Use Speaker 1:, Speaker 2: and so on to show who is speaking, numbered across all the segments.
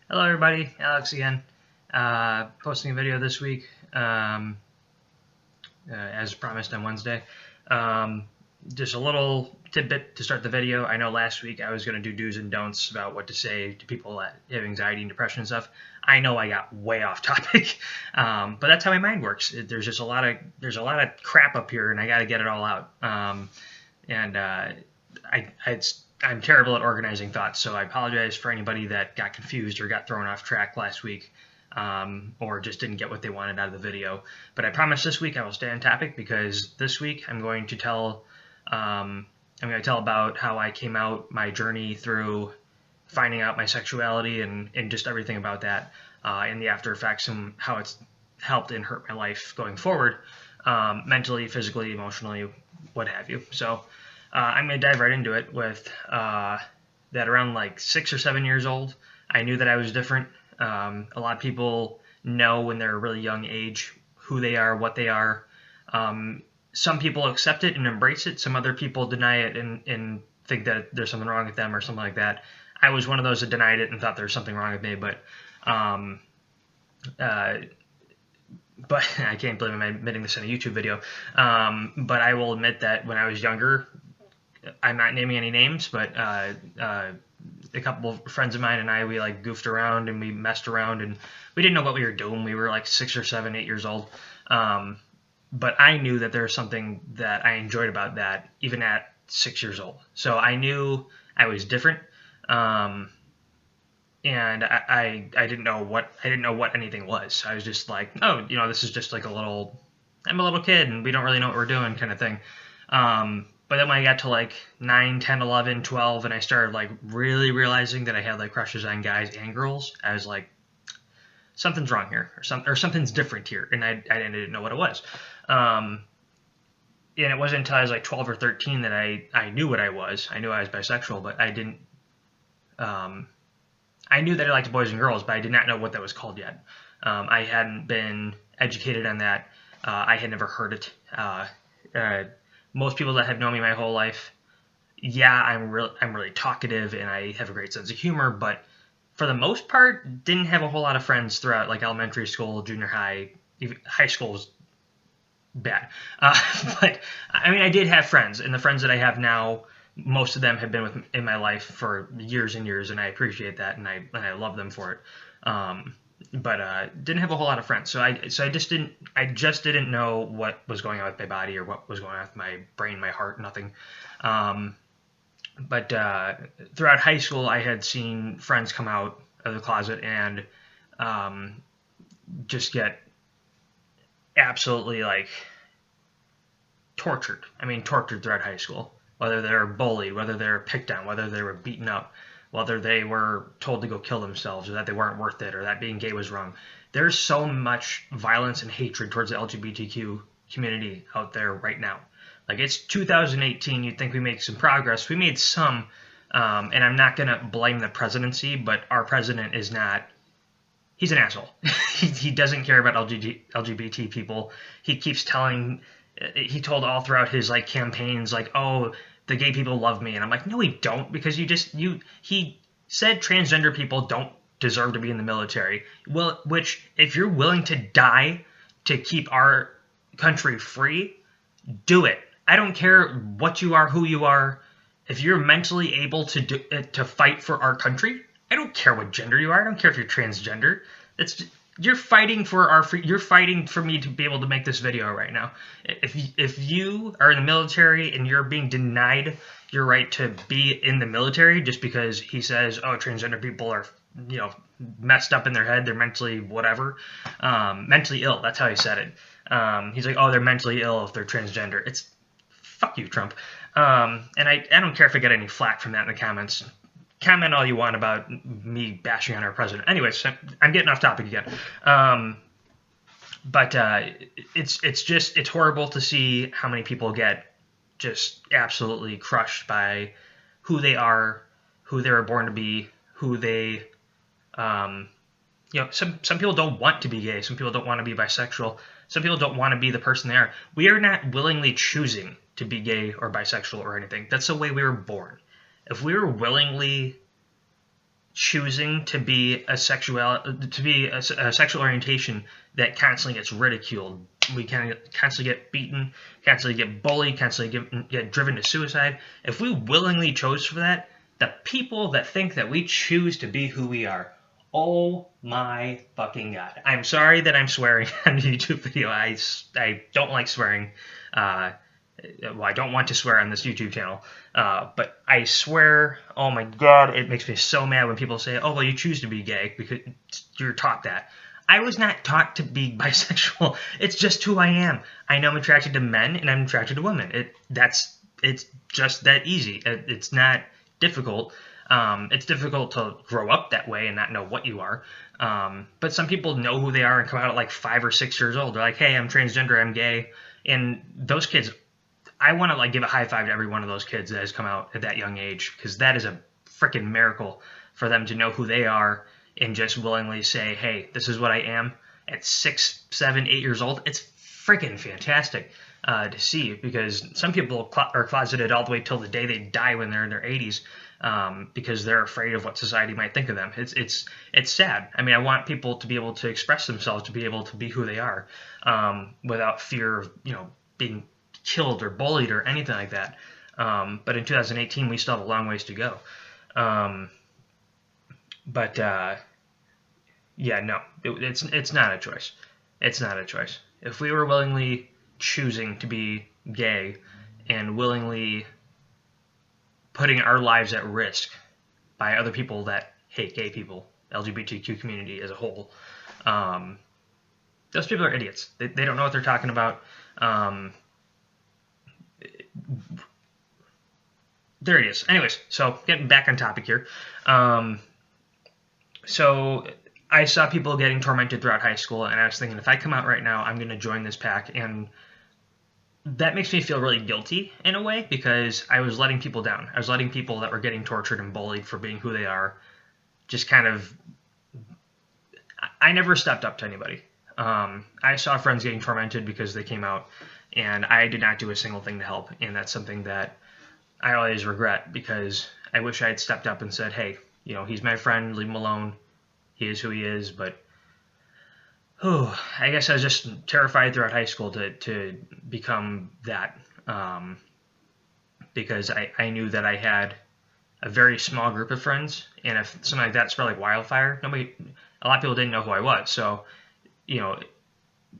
Speaker 1: Hello everybody, Alex again. Posting a video this week, as promised on Wednesday. Just a little tidbit to start the video. I know last week I was going to do do's and don'ts about what to say to people that have anxiety and depression and stuff. I know I got way off topic, but that's how my mind works. There's just a lot of crap up here, and I got to get it all out. I'm terrible at organizing thoughts, so I apologize for anybody that got confused or got thrown off track last week, or just didn't get what they wanted out of the video. But I promise this week I will stay on topic, because this week I'm going to tell about how I came out, my journey through finding out my sexuality, and just everything about that, and the after effects, and how it's helped and hurt my life going forward, mentally, physically, emotionally, what have you. So I'm going to dive right into it with that around like 6 or 7 years old, I knew that I was different. A lot of people know when they're a really young age who they are, what they are. Some people accept it and embrace it. Some other people deny it and think that there's something wrong with them or something like that. I was one of those that denied it and thought there was something wrong with me, but I can't believe I'm admitting this in a YouTube video. But I will admit that when I was younger, I'm not naming any names, but a couple of friends of mine and I, we like goofed around and we messed around, and we didn't know what we were doing. We were like 6 or 7, 8 years old. But I knew that there was something that I enjoyed about that, even at 6 years old. So I knew I was different. And I didn't know what anything was. I was just like, oh, this is just like I'm a little kid and we don't really know what we're doing kind of thing. But then when I got to like 9, 10, 11, 12, and I started like really realizing that I had like crushes on guys and girls, I was like, something's wrong here, or something's different here, and I didn't know what it was. And it wasn't until I was like 12 or 13 that I knew what I was. I knew I was bisexual, but I didn't. I knew that I liked boys and girls, but I did not know what that was called yet. I hadn't been educated on that. I had never heard it. Most people that have known me my whole life, yeah, I'm really talkative and I have a great sense of humor, but for the most part, didn't have a whole lot of friends throughout like elementary school, junior high, even high school was bad. But I mean, I did have friends, and the friends that I have now, most of them have been in my life for years and years, and I appreciate that, and I love them for it. But didn't have a whole lot of friends, so I just didn't know what was going on with my body or what was going on with my brain, my heart, nothing. But throughout high school, I had seen friends come out of the closet and just get absolutely like tortured. I mean, tortured throughout high school. Whether they were bullied, whether they were picked on, whether they were beaten up, whether they were told to go kill themselves, or that they weren't worth it, or that being gay was wrong. There's so much violence and hatred towards the LGBTQ community out there right now. Like, it's 2018, you'd think we made some progress. We made some, and I'm not going to blame the presidency, but our president is not, he's an asshole. He doesn't care about LGBT people. He keeps telling, he told all throughout his like campaigns, like, oh, the gay people love me. And I'm like, no, he don't, because he said transgender people don't deserve to be in the military. Well, which, if you're willing to die to keep our country free, do it. I don't care what you are, who you are. If you're mentally able to fight for our country, I don't care what gender you are. I don't care if you're transgender. You're fighting for you're fighting for me to be able to make this video right now. If you are in the military and you're being denied your right to be in the military just because he says, oh, transgender people are, messed up in their head, they're mentally whatever, mentally ill. That's how he said it. He's like, oh, they're mentally ill if they're transgender. It's fuck you, Trump. And I don't care if I get any flack from that in the comments. Comment all you want about me bashing on our president. Anyways, I'm getting off topic again. But it's horrible to see how many people get just absolutely crushed by who they are, who they were born to be, who they, some people don't want to be gay. Some people don't want to be bisexual. Some people don't want to be the person they are. We are not willingly choosing to be gay or bisexual or anything. That's the way we were born. If we were willingly choosing to be a sexual orientation that constantly gets ridiculed. We constantly get beaten, constantly get bullied, constantly get driven to suicide. If we willingly chose for that, the people that think that we choose to be who we are, oh my fucking god! I'm sorry that I'm swearing on the YouTube video. I don't like swearing. Well, I don't want to swear on this YouTube channel, but I swear, oh my god, it makes me so mad when people say, oh, well, you choose to be gay because you're taught that. I was not taught to be bisexual. It's just who I am. I know I'm attracted to men and I'm attracted to women. It's just that easy. It's not difficult. It's difficult to grow up that way and not know what you are. But some people know who they are and come out at like 5 or 6 years old. They're like, hey, I'm transgender, I'm gay. And those kids, I want to like give a high five to every one of those kids that has come out at that young age, because that is a freaking miracle for them to know who they are and just willingly say, hey, this is what I am at 6, 7, 8 years old. It's freaking fantastic to see, because some people are closeted all the way till the day they die when they're in their 80s, because they're afraid of what society might think of them. It's sad. I mean, I want people to be able to express themselves, to be able to be who they are, without fear of, being killed or bullied or anything like that. But in 2018, we still have a long ways to go. Yeah, no, it's not a choice. It's not a choice. If we were willingly choosing to be gay and willingly putting our lives at risk by other people that hate gay people, LGBTQ community as a whole, those people are idiots. They don't know what they're talking about. There it is. Anyways, so getting back on topic here. So I saw people getting tormented throughout high school, and I was thinking, if I come out right now, I'm going to join this pack. And that makes me feel really guilty in a way, because I was letting people down. I was letting people that were getting tortured and bullied for being who they are just kind of... I never stepped up to anybody. I saw friends getting tormented because they came out, and I did not do a single thing to help. And that's something that I always regret, because I wish I had stepped up and said, hey, he's my friend, leave him alone. He is who he is. But I guess I was just terrified throughout high school to become that, because I knew that I had a very small group of friends, and if something like that spread like wildfire, a lot of people didn't know who I was. So,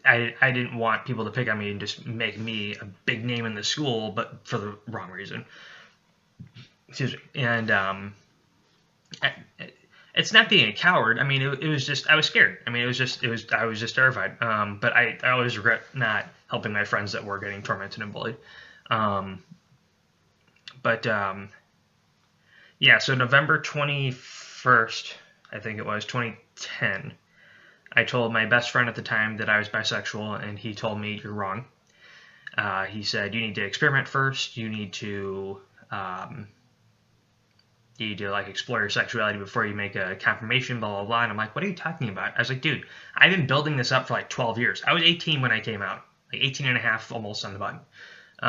Speaker 1: I didn't want people to pick on me and just make me a big name in the school, but for the wrong reason. Excuse me. And it's not being a coward. I mean, it was just, I was scared. I mean, I was just terrified. But I always regret not helping my friends that were getting tormented and bullied. Yeah, so November 21st, I think it was, 2010, I told my best friend at the time that I was bisexual, and he told me, you're wrong. He said, you need to experiment first. You need to like explore your sexuality before you make a confirmation, blah, blah, blah. And I'm like, what are you talking about? I was like, dude, I've been building this up for like 12 years. I was 18 when I came out, like 18 and a half, almost on the button. Or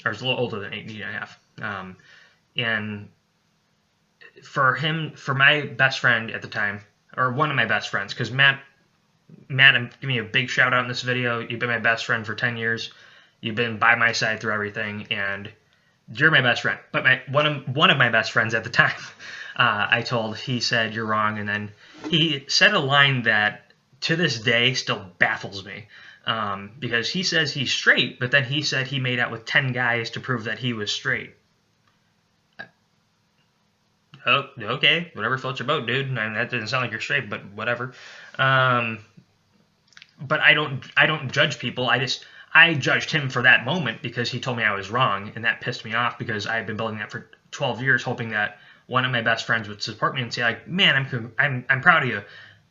Speaker 1: I was a little older than 18 and a half. And for my best friend at the time, or one of my best friends, because Matt, I'm giving you a big shout out in this video. You've been my best friend for 10 years. You've been by my side through everything, and you're my best friend. But one of my best friends at the time, he said, you're wrong. And then he said a line that to this day still baffles me, because he says he's straight, but then he said he made out with 10 guys to prove that he was straight. Oh, okay, whatever floats your boat, dude. I mean, that doesn't sound like you're straight, but whatever. But I don't judge people. I judged him for that moment because he told me I was wrong, and that pissed me off, because I had been building that for 12 years, hoping that one of my best friends would support me and say, like, man, I'm proud of you.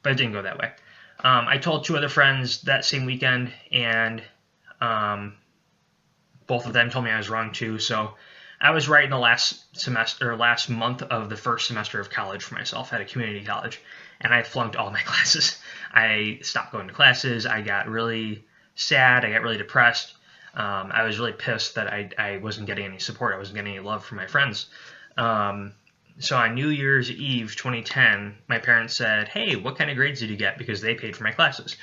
Speaker 1: But it didn't go that way. I told 2 other friends that same weekend, and both of them told me I was wrong too. So I was right in the last month of the first semester of college for myself at a community college, and I flunked all my classes. I stopped going to classes. I got really sad. I got really depressed. I was really pissed that I wasn't getting any support. I wasn't getting any love from my friends. so on New Year's Eve 2010, my parents said, "Hey, what kind of grades did you get?" Because they paid for my classes.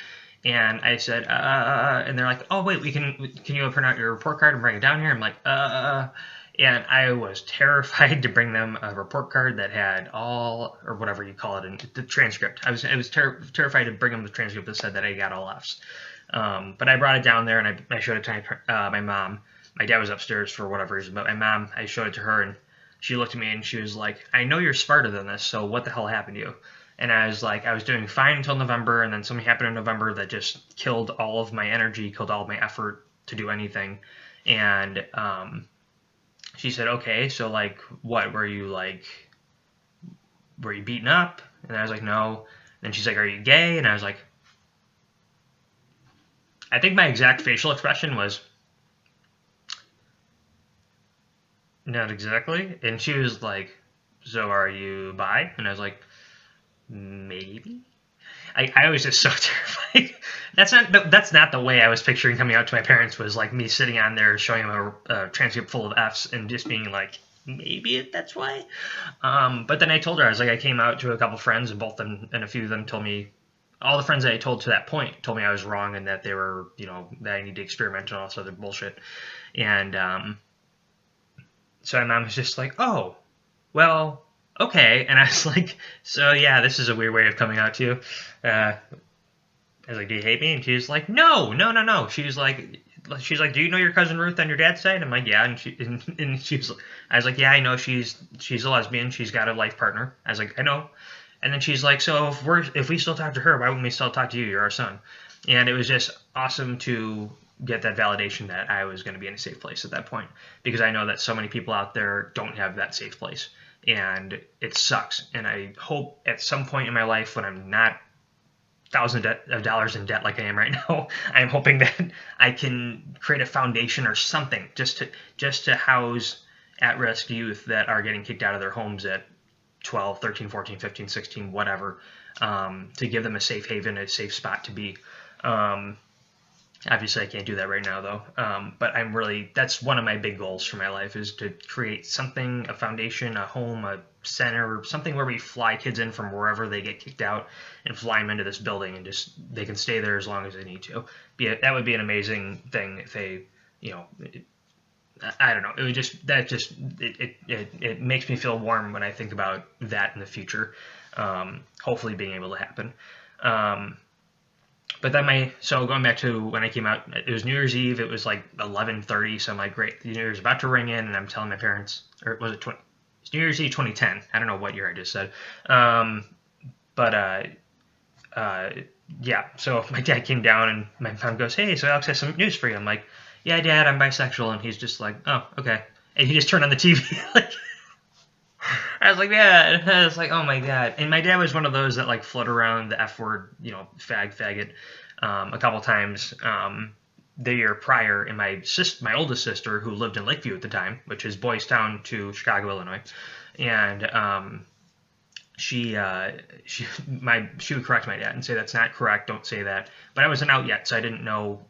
Speaker 1: And I said, and they're like, "Oh, wait, can you print out your report card and bring it down here?" I'm like, and I was terrified to bring them a report card that had all, or whatever you call it, in the transcript. I was terrified to bring them the transcript that said that I got all Fs. But I brought it down there and I showed it to my mom. My dad was upstairs for whatever reason, but my mom, I showed it to her and she looked at me and she was like, "I know you're smarter than this, so what the hell happened to you?" And I was like, I was doing fine until November, and then something happened in November that just killed all of my energy, killed all of my effort to do anything. And she said, "Okay, so like, what were you like? Were you beaten up?" And I was like, "No." And she's like, "Are you gay?" And I was like, I think my exact facial expression was, "Not exactly." And she was like, "So are you bi?" And I was like, "Maybe." I was just so terrified. That's not the way I was picturing coming out to my parents, was like me sitting on there showing them a transcript full of Fs and just being like, maybe that's why. But then I told her, I was like, I came out to a couple friends and both them and a few of them told me, all the friends that I told to that point told me I was wrong and that they were, that I need to experiment and all this other bullshit. And so my mom was just like, "Oh, well, okay." And I was like, "So yeah, this is a weird way of coming out to you." I was like, "Do you hate me?" And she was like, "No, no, no, no." She was like, "Do you know your cousin Ruth on your dad's side?" I'm like, "Yeah." And I was like, "Yeah, I know she's a lesbian. She's got a life partner." I was like, "I know." And then she's like, "So if we still talk to her, why wouldn't we still talk to you? You're our son." And it was just awesome to get that validation that I was going to be in a safe place at that point, because I know that so many people out there don't have that safe place, and it sucks. And I hope at some point in my life, when I'm not thousands of dollars in debt like I am right now, I'm hoping that I can create a foundation or something just to house at-risk youth that are getting kicked out of their homes at 12, 13, 14, 15, 16, whatever, to give them a safe haven, a safe spot to be. Obviously, I can't do that right now, though. But that's one of my big goals for my life, is to create something, a foundation, a home, a center, something where we fly kids in from wherever they get kicked out and fly them into this building, and just they can stay there as long as they need to. That would be an amazing thing if they, I don't know. It would it makes me feel warm when I think about that in the future. Hopefully being able to happen. But then so going back to when I came out, it was New Year's Eve. It was like 11:30. So I'm like, great, the New Year's about to ring in, and I'm telling my parents, or was it it's New Year's Eve 2010? I don't know what year I just said. Yeah. So my dad came down, and my mom goes, "Hey, so Alex has some news for you." I'm like, "Yeah, Dad, I'm bisexual," and he's just like, "Oh, okay," and he just turned on the TV. Like, I was like, "Yeah," I was like, "Oh my God." And my dad was one of those that like float around the F word, faggot, a couple times. The year prior, and my oldest sister, who lived in Lakeview at the time, which is Boys Town to Chicago, Illinois, and she would correct my dad and say, "That's not correct. Don't say that." But I wasn't out yet, so I didn't know.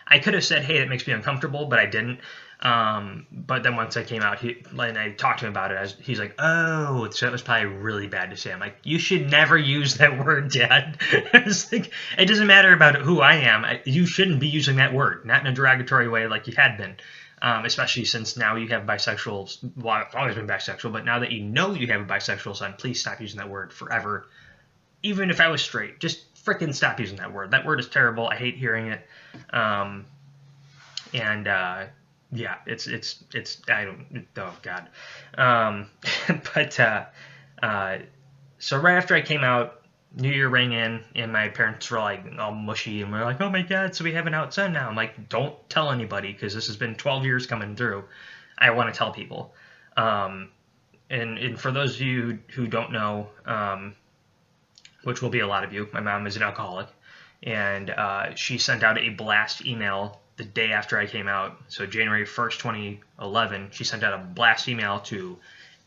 Speaker 1: I could have said, "Hey, that makes me uncomfortable," but I didn't. But then once I came out, and I talked to him about it, he's like, "Oh, so that was probably really bad to say." I'm like, "You should never use that word, Dad." It's like, it doesn't matter about who I am. You shouldn't be using that word, not in a derogatory way like you had been. Especially since now you have bisexuals. Well, I've always been bisexual, but now that you know you have a bisexual son, please stop using that word forever. Even if I was straight, just freaking stop using that word. That word is terrible. I hate hearing it. Yeah, it's I don't, oh God. So right after I came out, New Year rang in, and my parents were like all mushy, and we're like, "Oh my God, so we have an out son now." I'm like, "Don't tell anybody, because this has been 12 years coming through. I want to tell people." And for those of you who don't know, which will be a lot of you, my mom is an alcoholic, and she sent out a blast email the day after I came out. So January 1st, 2011, she sent out a blast email to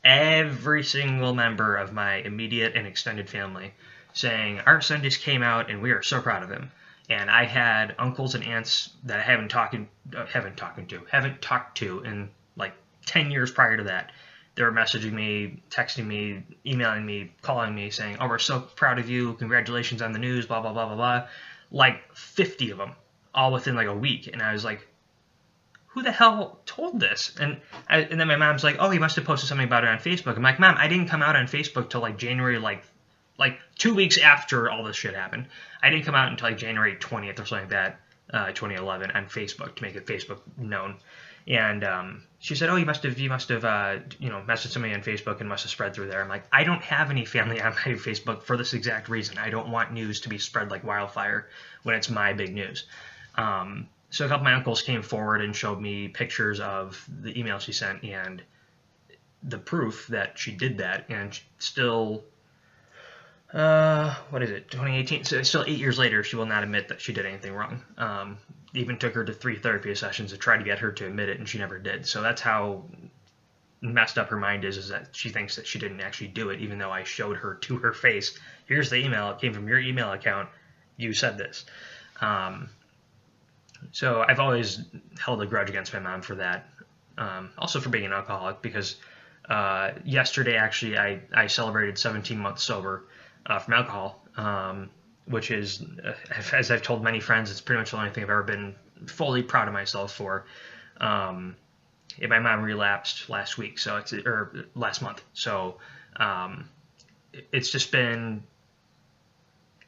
Speaker 1: every single member of my immediate and extended family saying, "Our son just came out and we are so proud of him." And I had uncles and aunts that I haven't talked to in like 10 years prior to that They were messaging me, texting me, emailing me, calling me, saying, "Oh, we're so proud of you. Congratulations on the news, blah, blah, blah, blah, blah." Like 50 of them, all within like a week. And I was like, who the hell told this? And then my mom's like, "Oh, he must have posted something about it on Facebook." I'm like, "Mom, I didn't come out on Facebook till like January, like 2 weeks after all this shit happened. I didn't come out until like January 20th or something like that, 2011 on Facebook to make it Facebook known." And she said, "Oh, you must have messaged somebody on Facebook and must have spread through there." I'm like, I don't have any family on my Facebook for this exact reason. I don't want news to be spread like wildfire when it's my big news. So a couple of my uncles came forward and showed me pictures of the email she sent and the proof that she did that. And still, what is it, 2018? So still 8 years later, she will not admit that she did anything wrong. Even took her to 3 therapy sessions to try to get her to admit it, and she never did. So that's how messed up her mind is that she thinks that she didn't actually do it, even though I showed her to her face, "Here's the email. It came from your email account. You said this." So I've always held a grudge against my mom for that. Also for being an alcoholic, because yesterday, actually, I celebrated 17 months sober from alcohol, which is, as I've told many friends, it's pretty much the only thing I've ever been fully proud of myself for. My mom relapsed last week, or last month. So it's just been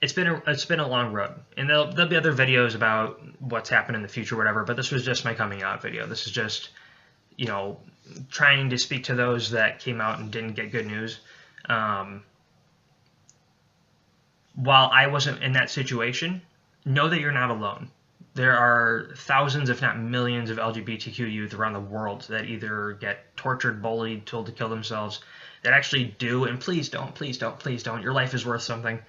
Speaker 1: it's been a long road, and there'll be other videos about what's happened in the future, whatever. But this was just my coming out video. This is just, trying to speak to those that came out and didn't get good news. While I wasn't in that situation, know that you're not alone. There are thousands, if not millions, of LGBTQ youth around the world that either get tortured, bullied, told to kill themselves, that actually do. And please don't, please don't, please don't. Your life is worth something.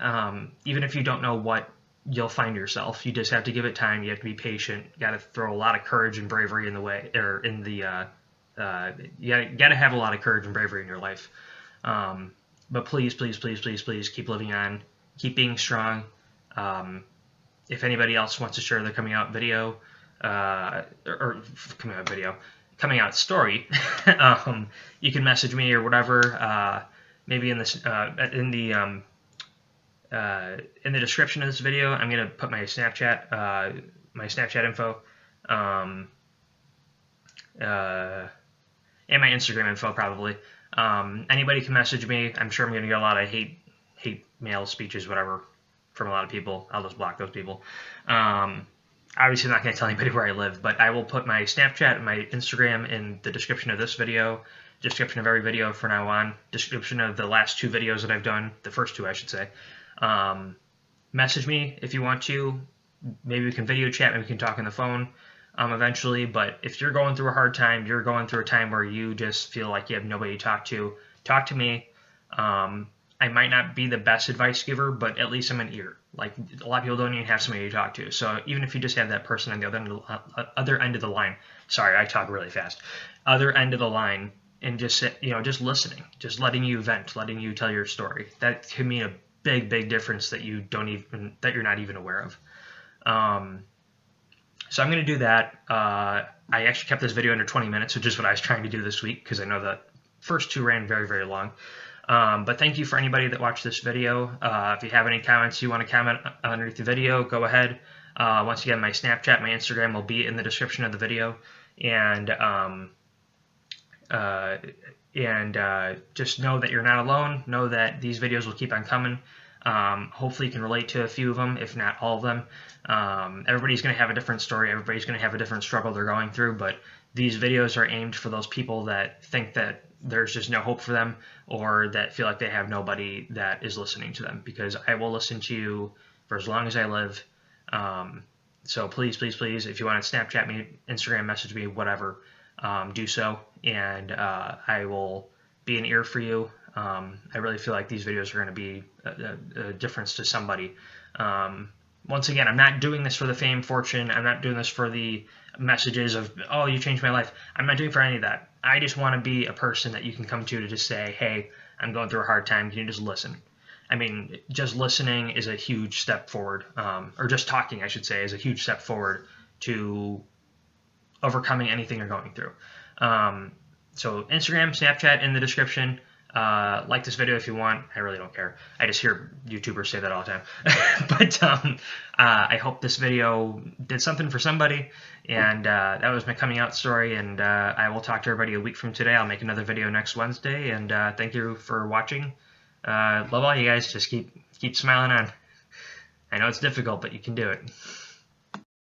Speaker 1: Even if you don't know what, you'll find yourself. You just have to give it time. You have to be patient. You got to throw a lot of courage and bravery in the way, or in the, you got to have a lot of courage and bravery in your life. But please, please, please, please, please keep living on. Keep being strong. If anybody else wants to share their coming out video, coming out story, you can message me or whatever. Maybe in the description of this video, I'm gonna put my Snapchat info, and my Instagram info probably. Anybody can message me. I'm sure I'm gonna get a lot of hate mail speeches, whatever, from a lot of people. I'll just block those people. Obviously, I'm not gonna tell anybody where I live, but I will put my Snapchat and my Instagram in the description of this video, description of every video from now on, description of the last 2 videos that I've done, the first 2, I should say. Message me if you want to. Maybe we can video chat, maybe we can talk on the phone eventually. But if you're going through a hard time, you're going through a time where you just feel like you have nobody to talk to me. I might not be the best advice giver, but at least I'm an ear. Like, a lot of people don't even have somebody to talk to. So even if you just have that person on the other end of the line, sorry, I talk really fast, other end of the line, and just just listening, just letting you vent, letting you tell your story, that can mean a big difference that you're not even aware of. So I'm going to do that. I actually kept this video under 20 minutes, which is what I was trying to do this week, because I know the first 2 ran very, very long. But thank you for anybody that watched this video. If you have any comments you want to comment underneath the video, go ahead. Once again, my Snapchat, my Instagram will be in the description of the video. And just know that you're not alone. Know that these videos will keep on coming. Hopefully you can relate to a few of them, if not all of them. Everybody's going to have a different story. Everybody's going to have a different struggle they're going through. But these videos are aimed for those people that think that there's just no hope for them, or that feel like they have nobody that is listening to them, because I will listen to you for as long as I live. So please, please, please, if you want to Snapchat me, Instagram message me, whatever, do so, and I will be an ear for you. I really feel like these videos are going to be a difference to somebody. Once again, I'm not doing this for the fame, fortune. I'm not doing this for the messages of, "Oh, you changed my life." I'm not doing it for any of that. I just want to be a person that you can come to just say, "Hey, I'm going through a hard time. Can you just listen?" I mean, just listening is a huge step forward, or just talking, I should say, is a huge step forward to overcoming anything you're going through. So Instagram, Snapchat in the description. Like this video if you want. I really don't care. I just hear YouTubers say that all the time. But I hope this video did something for somebody. And that was my coming out story. And I will talk to everybody a week from today. I'll make another video next Wednesday. And thank you for watching. Love all you guys. Just keep smiling on. I know it's difficult, but you can do it.